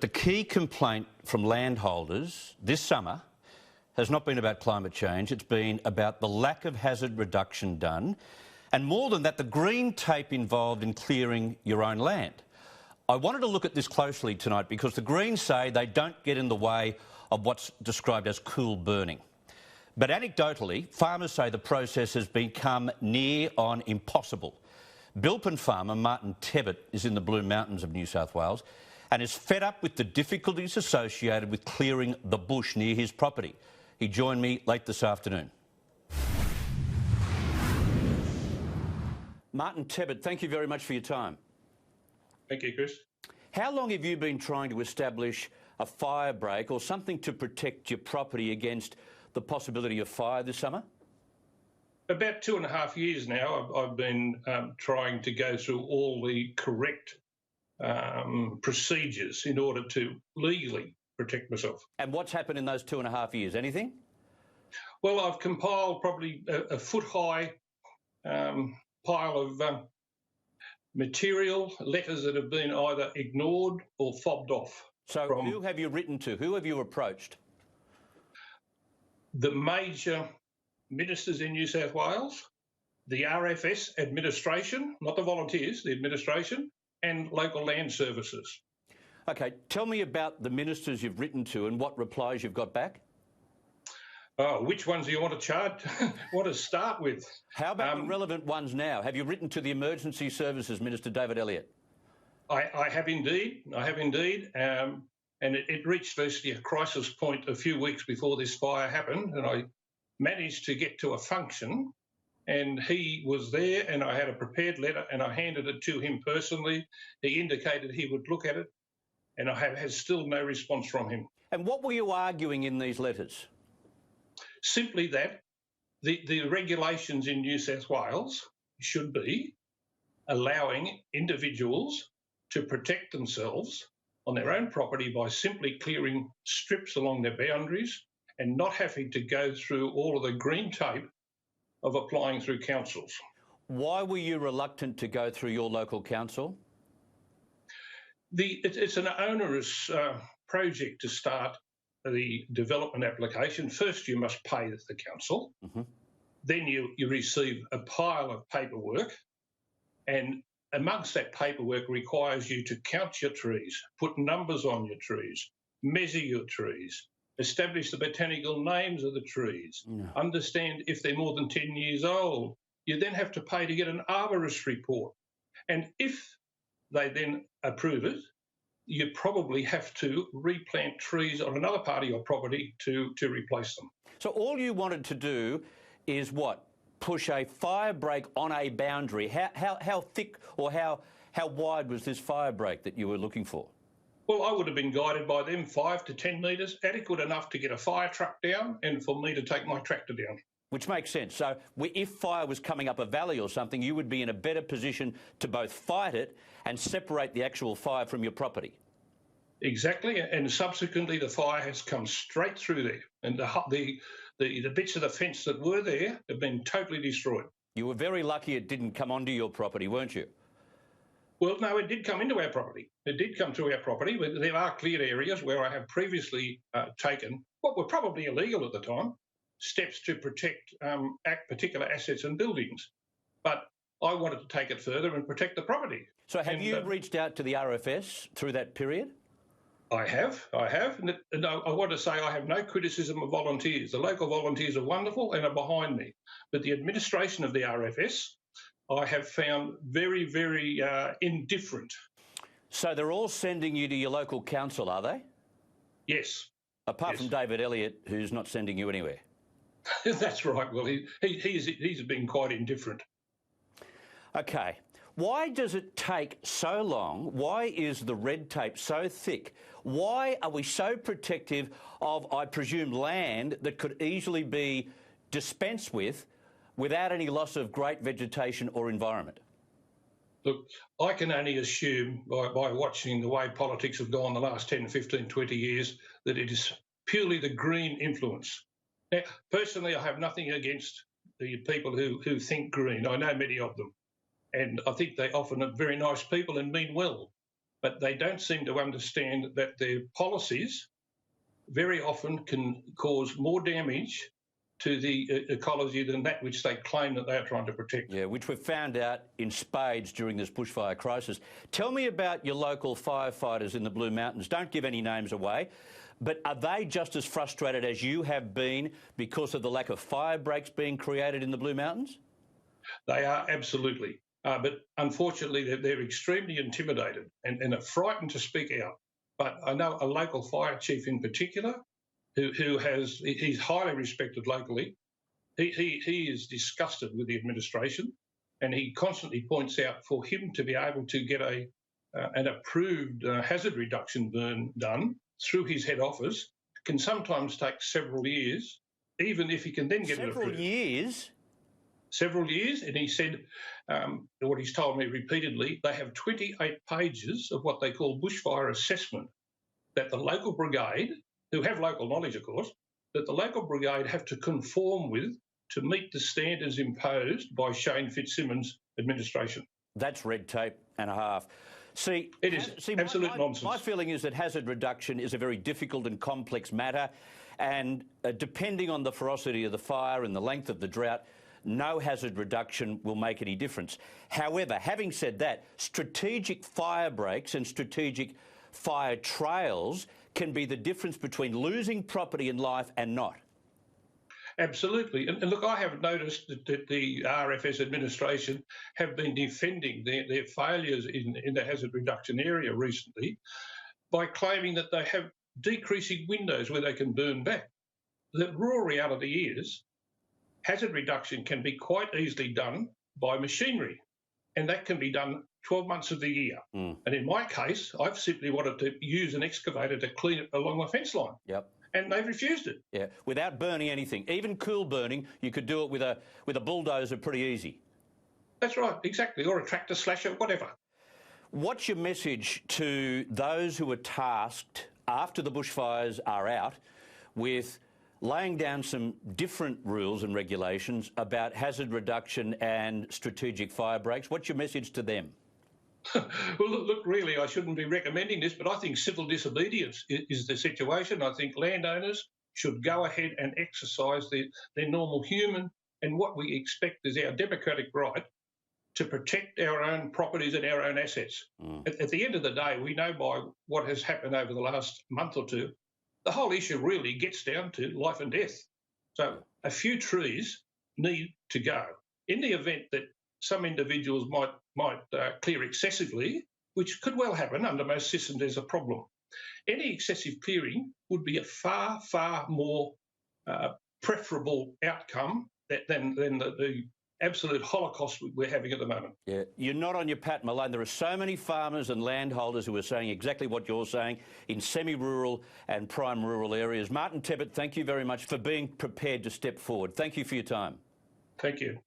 The key complaint from landholders this summer has not been about climate change, it's been about the lack of hazard reduction done, and more than that, the green tape involved in clearing your own land. I wanted to look at this closely tonight because the Greens say they don't get in the way of what's described as cool burning. But anecdotally, farmers say the process has become near on impossible. Bilpin farmer Martin Tebbutt is in the Blue Mountains of New South Wales and is fed up with the difficulties associated with clearing the bush near his property. He joined me late this afternoon. Martin Tebbutt, thank you very much for your time. Thank you, Chris. How long have you been trying to establish a fire break or something to protect your property against the possibility of fire this summer? About 2.5 years now, I've been trying to go through all the correct procedures in order to legally protect myself. And what's happened in those 2.5 years? Anything? Well, I've compiled probably a foot-high pile of material, letters that have been either ignored or fobbed off. So who have you written to? Who have you approached? The major ministers in New South Wales, the RFS administration, not the volunteers, the administration, and local land services. OK, tell me about the ministers you've written to and what replies you've got back. Oh, which ones do you want to start with? How about the relevant ones now? Have you written to the Emergency Services Minister, David Elliott? I have indeed. And it reached firstly a crisis point a few weeks before this fire happened, and I managed to get to a function, and he was there, and I had a prepared letter, and I handed it to him personally. He indicated he would look at it, and I have had still no response from him. And what were you arguing in these letters? Simply that the regulations in New South Wales should be allowing individuals to protect themselves on their own property by simply clearing strips along their boundaries and not having to go through all of the green tape of applying through councils. Why were you reluctant to go through your local council? It's an onerous project to start the development application. First, you must pay the council. Mm-hmm. Then you receive a pile of paperwork, and amongst that paperwork requires you to count your trees, put numbers on your trees, measure your trees, establish the botanical names of the trees, understand if they're more than 10 years old. You then have to pay to get an arborist report. And if they then approve it, you probably have to replant trees on another part of your property to replace them. So all you wanted to do is what? Push a fire break on a boundary. How thick or how wide was this fire break that you were looking for? Well, I would have been guided by them 5 to 10 metres, adequate enough to get a fire truck down and for me to take my tractor down. Which makes sense. So if fire was coming up a valley or something, you would be in a better position to both fight it and separate the actual fire from your property. Exactly, and subsequently the fire has come straight through there, and the bits of the fence that were there have been totally destroyed. You were very lucky it didn't come onto your property, weren't you? Well, no, it did come into our property. It did come through our property, but there are cleared areas where I have previously taken, what were probably illegal at the time, steps to protect particular assets and buildings. But I wanted to take it further and protect the property. So have you reached out to the RFS through that period? I have, and I want to say I have no criticism of volunteers. The local volunteers are wonderful and are behind me. But the administration of the RFS, I have found very, very indifferent. So they're all sending you to your local council, are they? Yes. Apart from David Elliott, who's not sending you anywhere. That's right. Well, he's been quite indifferent. OK. Why does it take so long? Why is the red tape so thick? Why are we so protective of, I presume, land that could easily be dispensed with without any loss of great vegetation or environment? Look, I can only assume by watching the way politics have gone the last 10, 15, 20 years that it is purely the green influence. Now, personally, I have nothing against the people who think green. I know many of them. And I think they often are very nice people and mean well. but they don't seem to understand that their policies very often can cause more damage to the ecology than that which they claim that they are trying to protect. Yeah, which we've found out in spades during this bushfire crisis. Tell me about your local firefighters in the Blue Mountains. Don't give any names away, but are they just as frustrated as you have been because of the lack of fire breaks being created in the Blue Mountains? They are, absolutely. But unfortunately, they're extremely intimidated and are frightened to speak out. But I know a local fire chief in particular he's highly respected locally. He is disgusted with the administration, and he constantly points out for him to be able to get an approved hazard reduction burn done through his head office can sometimes take several years, even if he can then get it approved. Several years? Several years, and he said, what he's told me repeatedly, they have 28 pages of what they call bushfire assessment that the local brigade, who have local knowledge, of course, that the local brigade have to conform with to meet the standards imposed by Shane Fitzsimmons' administration. That's red tape and a half. See, it is absolute nonsense. My feeling is that hazard reduction is a very difficult and complex matter, and depending on the ferocity of the fire and the length of the drought, no hazard reduction will make any difference. However, having said that, strategic fire breaks and strategic fire trails can be the difference between losing property and life and not. Absolutely. And look, I have noticed that the RFS administration have been defending their failures in the hazard reduction area recently by claiming that they have decreasing windows where they can burn back. The raw reality is hazard reduction can be quite easily done by machinery, and that can be done 12 months of the year. And in my case, I've simply wanted to use an excavator to clean it along my fence line. Yep. And they've refused it. Yeah, without burning anything. Even cool burning, you could do it with a bulldozer pretty easy. That's right, exactly, or a tractor slasher, whatever. What's your message to those who are tasked, after the bushfires are out, with laying down some different rules and regulations about hazard reduction and strategic fire breaks? What's your message to them? Well, look, really, I shouldn't be recommending this, but I think civil disobedience is the situation. I think landowners should go ahead and exercise their normal human and what we expect is our democratic right to protect our own properties and our own assets. At the end of the day, we know by what has happened over the last month or two, the whole issue really gets down to life and death. So a few trees need to go. In the event that some individuals might clear excessively, which could well happen under most systems, there's a problem. Any excessive clearing would be a far, far more preferable outcome than the absolute holocaust we're having at the moment. Yeah, you're not on your pat, Malone. There are so many farmers and landholders who are saying exactly what you're saying in semi-rural and prime rural areas. Martin Tebbutt, thank you very much for being prepared to step forward. Thank you for your time. Thank you.